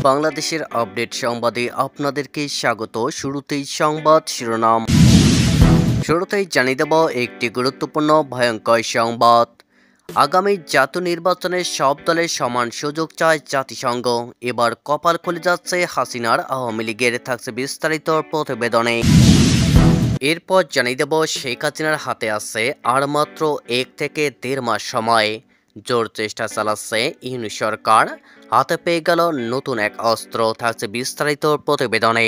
বাংলাদেশের আপডেট সংবাদে আপনাদেরকে স্বাগত। শুরুতেই সংবাদ শিরোনাম। শুরুতেই জানিয়ে দেব একটি গুরুত্বপূর্ণ ভয়ঙ্কর সংবাদ। আগামী জাতীয় নির্বাচনে সব দলের সমান সুযোগ চায় জাতিসংঘ। এবার কপাল খুলে যাচ্ছে হাসিনার আওয়ামী লীগের, থাকছে বিস্তারিত প্রতিবেদনে। এরপর জানিয়ে দেব শেখ হাসিনার হাতে আছে আর মাত্র 1 থেকে 1.5 মাস সময়। জোর চেষ্টা চালাচ্ছে ইউনিট সরকার, হাতে পেয়ে গেল নতুন এক অস্ত্র, থাকছে বিস্তারিত প্রতিবেদনে।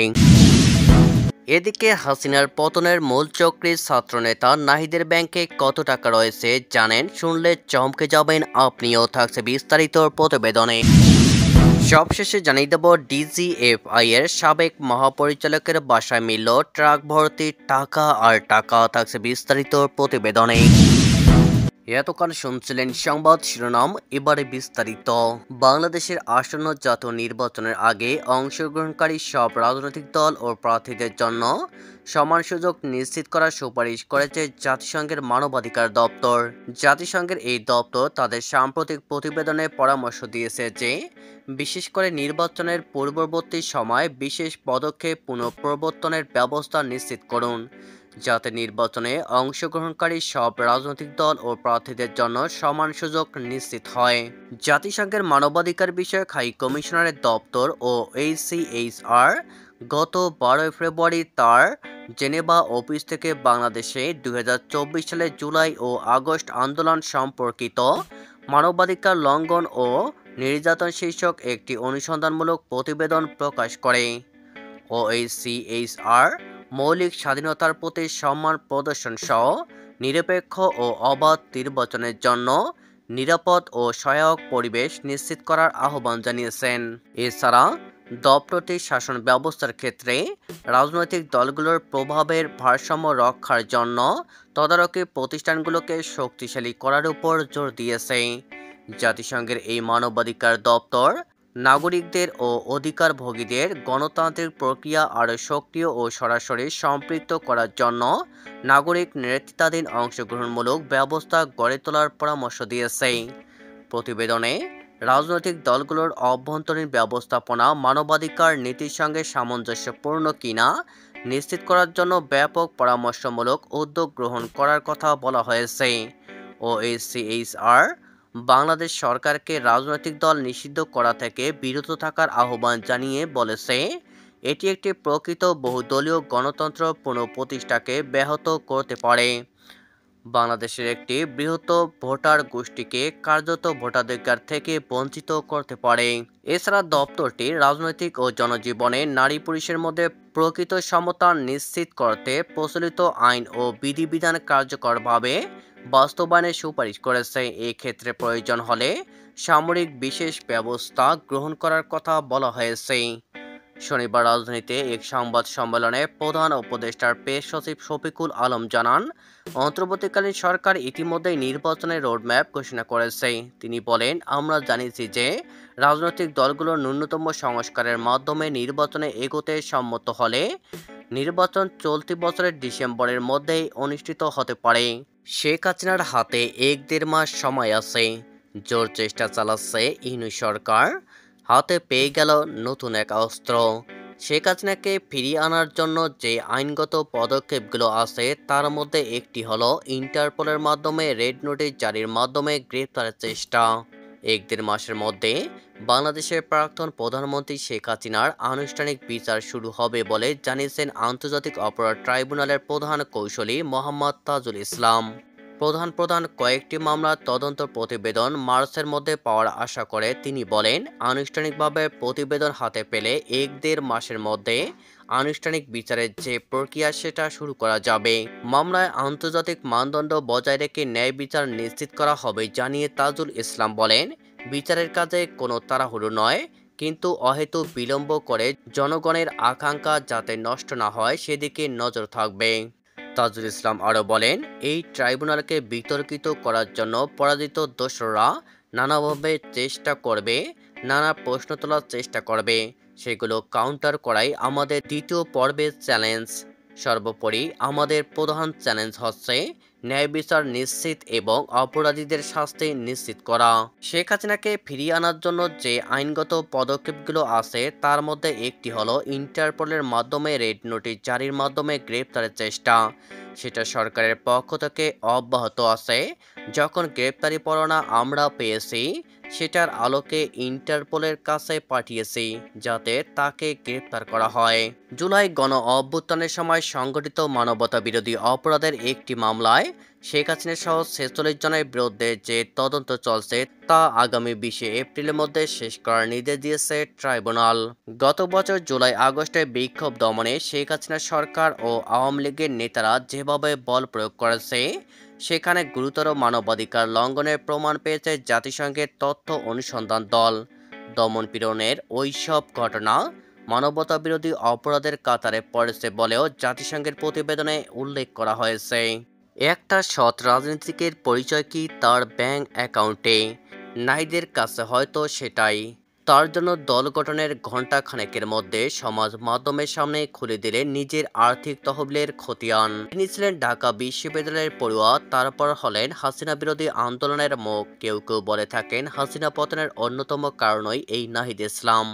এদিকে হাসিনার পতনের মূল চক্রের ছাত্রনেতা নাহিদের ব্যাংকে কত টাকা রয়েছে জানেন? শুনলে চমকে যাবেন আপনিও, থাকছে বিস্তারিত প্রতিবেদনে। সবশেষে জানিয়ে দেব ডিজিএফআই এর সাবেক মহাপরিচালকের বাসায় মিলল ট্রাক ভর্তি টাকা আর টাকা, থাকছে বিস্তারিত প্রতিবেদনে। এতক্ষণ শুনছিলেন সংবাদ শিরোনাম, এবারে বিস্তারিত। বাংলাদেশের আসন্ন জাতীয় নির্বাচনের আগে অংশগ্রহণকারী সব রাজনৈতিক দল ও প্রার্থীদের জন্য সমান সুযোগ নিশ্চিত করার সুপারিশ করেছে জাতিসংঘের মানবাধিকার দপ্তর। জাতিসংঘের এই দপ্তর তাদের সাম্প্রতিক প্রতিবেদনে পরামর্শ দিয়েছে যে বিশেষ করে নির্বাচনের পূর্ববর্তী সময় বিশেষ পদক্ষেপ পুনঃপ্রবর্তনের ব্যবস্থা নিশ্চিত করুন, যাতে নির্বাচনে অংশগ্রহণকারী সব রাজনৈতিক দল ও প্রার্থীদের জন্য সমান সুযোগ নিশ্চিত হয়। জাতিসংঘের মানবাধিকার বিষয়ক হাই কমিশনারের দপ্তর ও এইচসিএইচআর গত 12 ফেব্রুয়ারি তার জেনেভা অফিস থেকে বাংলাদেশে 2024 সালের জুলাই ও আগস্ট আন্দোলন সম্পর্কিত মানবাধিকার লঙ্ঘন ও নির্যাতন শীর্ষক একটি অনুসন্ধানমূলক প্রতিবেদন প্রকাশ করে। ওএইচসিএইচআর মৌলিক স্বাধীনতার প্রতি সম্মান প্রদর্শন সহ নিরপেক্ষ ও অবাধ নির্বাচনের জন্য নিরাপদ ও সহায়ক পরিবেশ নিশ্চিত করার আহ্বান জানিয়েছেন। এছাড়া দপ্তরটি শাসন ব্যবস্থার ক্ষেত্রে রাজনৈতিক দলগুলোর প্রভাবের ভারসাম্য রক্ষার জন্য তদারকি প্রতিষ্ঠানগুলোকে শক্তিশালী করার উপর জোর দিয়েছে। জাতিসংঘের এই মানবাধিকার দপ্তর নাগরিকদের ও অধিকারভোগীদের গণতান্ত্রিক প্রক্রিয়া আরও সক্রিয় ও সরাসরি সম্পৃক্ত করার জন্য নাগরিক নেতৃত্বাধীন অংশগ্রহণমূলক ব্যবস্থা গড়ে তোলার পরামর্শ দিয়েছে। প্রতিবেদনে রাজনৈতিক দলগুলোর অভ্যন্তরীণ ব্যবস্থাপনা মানবাধিকার নীতির সঙ্গে সামঞ্জস্যপূর্ণ কিনা নিশ্চিত করার জন্য ব্যাপক পরামর্শমূলক উদ্যোগ গ্রহণ করার কথা বলা হয়েছে। ওএইচসিএইচআর বাংলাদেশ সরকারকে রাজনৈতিক দল নিষিদ্ধ করা থেকে বিরত থাকার আহ্বান জানিয়ে বলেছে, এটি একটি প্রকৃত বহুদলীয় গণতন্ত্র পুনঃপ্রতিষ্ঠাকে ব্যাহত করতে পারে, বাংলাদেশের একটি বৃহত্তর ভোটার গোষ্ঠীকে কার্যত ভোটাধিকার থেকে বঞ্চিত করতে পারে। এছাড়া দপ্তরটি রাজনৈতিক ও জনজীবনে নারী পুরুষের মধ্যে প্রকৃত সমতা নিশ্চিত করতে প্রচলিত আইন ও বিধিবিধান কার্যকরভাবে বাস্তবায়নের সুপারিশ করেছে। এই ক্ষেত্রে প্রয়োজন হলে সামরিক বিশেষ ব্যবস্থা গ্রহণ করার কথা বলা হয়েছে। শনিবার রাজধানীতে এক সংবাদ সম্মেলনে প্রধান উপদেষ্টার প্রেস সচিব শফিকুল আলম জানান, অন্তর্বর্তীকালীন সরকার ইতিমধ্যেই নির্বাচনের রোডম্যাপ ঘোষণা করেছে। তিনি বলেন, আমরা জানিয়েছি যে রাজনৈতিক দলগুলোর ন্যূনতম সংস্কারের মাধ্যমে নির্বাচনে এগোতে সম্মত হলে নির্বাচন চলতি বছরের ডিসেম্বরের মধ্যেই অনুষ্ঠিত হতে পারে। শেখ হাসিনার হাতে 1-1.5 মাস সময় আছে। জোর চেষ্টা চালাচ্ছে ইউনিট সরকার, হাতে পেয়ে গেল নতুন এক অস্ত্র। শেখ হাসিনাকে ফিরিয়ে আনার জন্য যে আইনগত পদক্ষেপগুলো আছে তার মধ্যে একটি হলো ইন্টারপোলের মাধ্যমে রেড নোটিশ জারির মাধ্যমে গ্রেপ্তারের চেষ্টা। 1-1.5 মাসের মধ্যে বাংলাদেশের প্রাক্তন প্রধানমন্ত্রী শেখ হাসিনার আনুষ্ঠানিক বিচার শুরু হবে বলে জানিয়েছেন আন্তর্জাতিক অপরাধ ট্রাইব্যুনালের প্রধান কৌঁসুলি মোহাম্মদ তাজুল ইসলাম। প্রধান কয়েকটি মামলার তদন্ত প্রতিবেদন মার্চের মধ্যে পাওয়ার আশা করে তিনি বলেন, আনুষ্ঠানিকভাবে প্রতিবেদন হাতে পেলে 1-1.5 মাসের মধ্যে আনুষ্ঠানিক বিচারের যে প্রক্রিয়া সেটা শুরু করা যাবে। মামলায় আন্তর্জাতিক মানদণ্ড বজায় রেখে ন্যায় বিচার নিশ্চিত করা হবে জানিয়ে তাজুল ইসলাম বলেন, বিচারের কাজে কোনো তাড়াহুড়ো নয়, কিন্তু অহেতুক বিলম্ব করে জনগণের আকাঙ্ক্ষা যাতে নষ্ট না হয় সেদিকে নজর থাকবে। তাজুল ইসলাম আরও বলেন, এই ট্রাইব্যুনালকে বিতর্কিত করার জন্য পরাজিত দোসররা নানাভাবে চেষ্টা করবে, নানা প্রশ্ন তোলার চেষ্টা করবে, সেগুলো কাউন্টার করাই আমাদের দ্বিতীয় পর্বের চ্যালেঞ্জ। সর্বোপরি আমাদের প্রধান চ্যালেঞ্জ হচ্ছে ন্যায় বিচার নিশ্চিত এবং অপরাধীদের শাস্তি নিশ্চিত করা। শেখ হাসিনাকে ফিরিয়ে আনার জন্য যে আইনগত পদক্ষেপগুলো আছে তার মধ্যে একটি হলো ইন্টারপোলের মাধ্যমে রেড নোটিশ জারির মাধ্যমে গ্রেপ্তারের চেষ্টা। সেটা সরকারের পক্ষ থেকে অব্যাহত আছে। যখন গ্রেপ্তারি পরোয়ানা আমরা পেয়েছি সেটার আলোকে ইন্টারপোলের কাছে পাঠিয়েছি যাতে তাকে গ্রেপ্তার করা হয়। জুলাই গণ অভ্যুত্থানের সময় সংগঠিত মানবতা বিরোধী অপরাধের একটি মামলায় শেখ হাসিনা সহ 46 জনের বিরুদ্ধে যে তদন্ত চলছে তা আগামী 20 এপ্রিলের মধ্যে শেষ করার নির্দেশ দিয়েছে ট্রাইব্যুনাল। গত বছর জুলাই আগস্টে বিক্ষোভ দমনে শেখ হাসিনা সরকার ও আওয়ামী লীগের নেতারা যেভাবে বল প্রয়োগ করেছে সেখানে গুরুতর মানবাধিকার লঙ্ঘনের প্রমাণ পেয়েছে জাতিসংঘের তথ্য অনুসন্ধান দল। দমন-পীড়নের ওইসব ঘটনা মানবতা বিরোধী অপরাধের কাতারে পড়েছে বলেও জাতিসংঘের প্রতিবেদনে উল্লেখ করা হয়েছে। একটা সৎ রাজনীতিকের পরিচয় কি তার ব্যাংক অ্যাকাউন্টে? নাহিদের কাছে হয়তো সেটাই। তার জন্য দল গঠনের ঘণ্টাখানেকের মধ্যে সমাজ মাধ্যমের সামনে খুলে দিলেন নিজের আর্থিক তহবিলের খতিয়ান। তিনি ছিলেন ঢাকা বিশ্ববিদ্যালয়ের পড়ুয়া, তারপর হলেন হাসিনা বিরোধী আন্দোলনের মুখ। কেউ কেউ বলে থাকেন হাসিনা পতনের অন্যতম কারণই এই নাহিদ ইসলাম।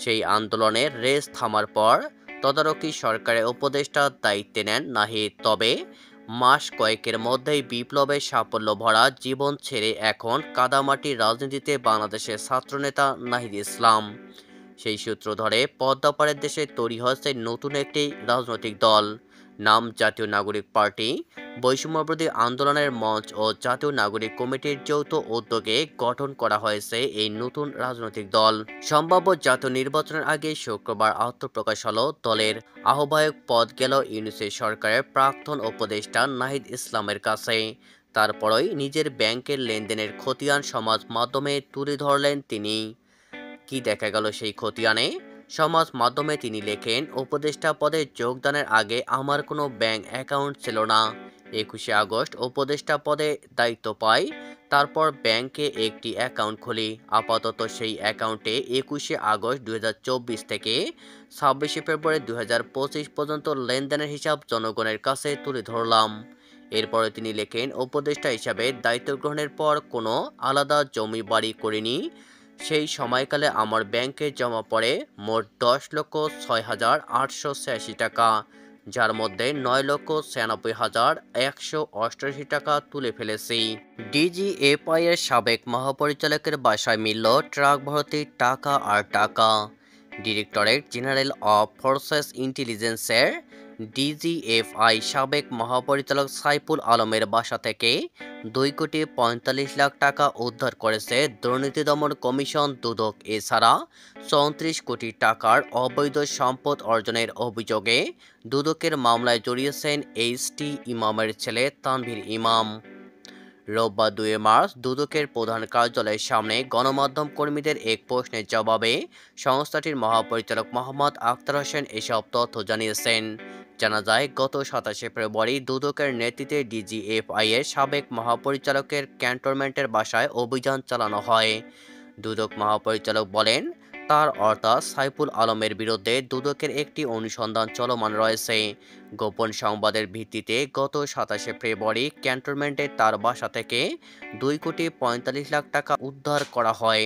সেই আন্দোলনের রেস থামার পর তদারকি সরকারের উপদেষ্টার দায়িত্বে নেন নাহিদ। তবে মাস কয়েকের মধ্যেই বিপ্লবের সাফল্য ভরা জীবন ছেড়ে এখন কাদামাটির রাজনীতিতে বাংলাদেশের ছাত্রনেতা নাহিদ ইসলাম। সেই সূত্র ধরে পদ্মাপাড়ের দেশে তৈরি হয়েছে নতুন একটি রাজনৈতিক দল। নাম জাতীয় নাগরিক পার্টি। বৈষম্যবিরোধী আন্দোলনের মঞ্চ ও জাতীয় নাগরিক কমিটির যৌথ উদ্যোগে গঠন করা হয়েছে এই নতুন রাজনৈতিক দল। সম্ভাব্য জাতীয় নির্বাচনের আগে শুক্রবার আত্মপ্রকাশ হলো দলের। আহ্বায়ক পদ গেল ইউনূসের সরকারের প্রাক্তন উপদেষ্টা নাহিদ ইসলামের কাছে। তারপরই নিজের ব্যাংকের লেনদেনের খতিয়ান সমাজ মাধ্যমে তুলে ধরলেন তিনি। কি দেখা গেল সেই খতিয়ানে? সমাজ মাধ্যমে তিনি লেখেন, উপদেষ্টা পদে যোগদানের আগে আমার কোনো ব্যাংক অ্যাকাউন্ট ছিল না। 21শে আগস্ট উপদেষ্টা পদে দায়িত্ব পাই, তারপর ব্যাংকে একটি অ্যাকাউন্ট খুলি। আপাতত সেই অ্যাকাউন্টে 21শে আগস্ট 2024 থেকে 26শে ফেব্রুয়ারি 2025 পর্যন্ত লেনদেনের হিসাব জনগণের কাছে তুলে ধরলাম। এরপরে তিনি লেখেন, উপদেষ্টা হিসাবে দায়িত্ব গ্রহণের পর কোনো আলাদা জমি বাড়ি করিনি। সেই সময়কালে আমার ব্যাংকে জমা পড়ে মোট 10,06,886 টাকা, যার মধ্যে 9,96,188 টাকা তুলে ফেলেছি। ডিজিএফআই এর সাবেক মহাপরিচালকের বাসায় মিলল ট্রাক ভর্তি টাকা আর টাকা। ডিরেক্টরেট জেনারেল অফ ফোর্সেস ইন্টেলিজেন্সের ডিজিএফআই সাবেক মহাপরিচালক সাইফুল আলমের বাসা থেকে 2,45,00,000 টাকা উদ্ধার করেছে দুর্নীতি দমন কমিশন দুদক। এছাড়া 34 কোটি টাকার অবৈধ সম্পদ অর্জনের অভিযোগে দুদকের মামলায় জড়িয়েছেন এইচটি ইমামের ছেলে তানভীর ইমাম। রোববার 2 মার্চ দুদকের প্রধান কার্যালয়ের সামনে গণমাধ্যম কর্মীদের এক প্রশ্নের জবাবে সংস্থাটির মহাপরিচালক মোহাম্মদ আখতার হোসেন এসব তথ্য জানিয়েছেন। জানা যায়, গত 27শে ফেব্রুয়ারি দুদকের নেতৃত্বে ডিজিএফআই এর সাবেক মহাপরিচালকের ক্যান্টনমেন্টের বাসায় অভিযান চালানো হয়। দুদক মহাপরিচালক বলেন, তার অর্থাৎ সাইফুল আলমের বিরুদ্ধে দুদকের একটি অনুসন্ধান চলমান রয়েছে। গোপন সংবাদের ভিত্তিতে গত 27শে ফেব্রুয়ারি ক্যান্টনমেন্টে তার বাসা থেকে 2,45,00,000 টাকা উদ্ধার করা হয়।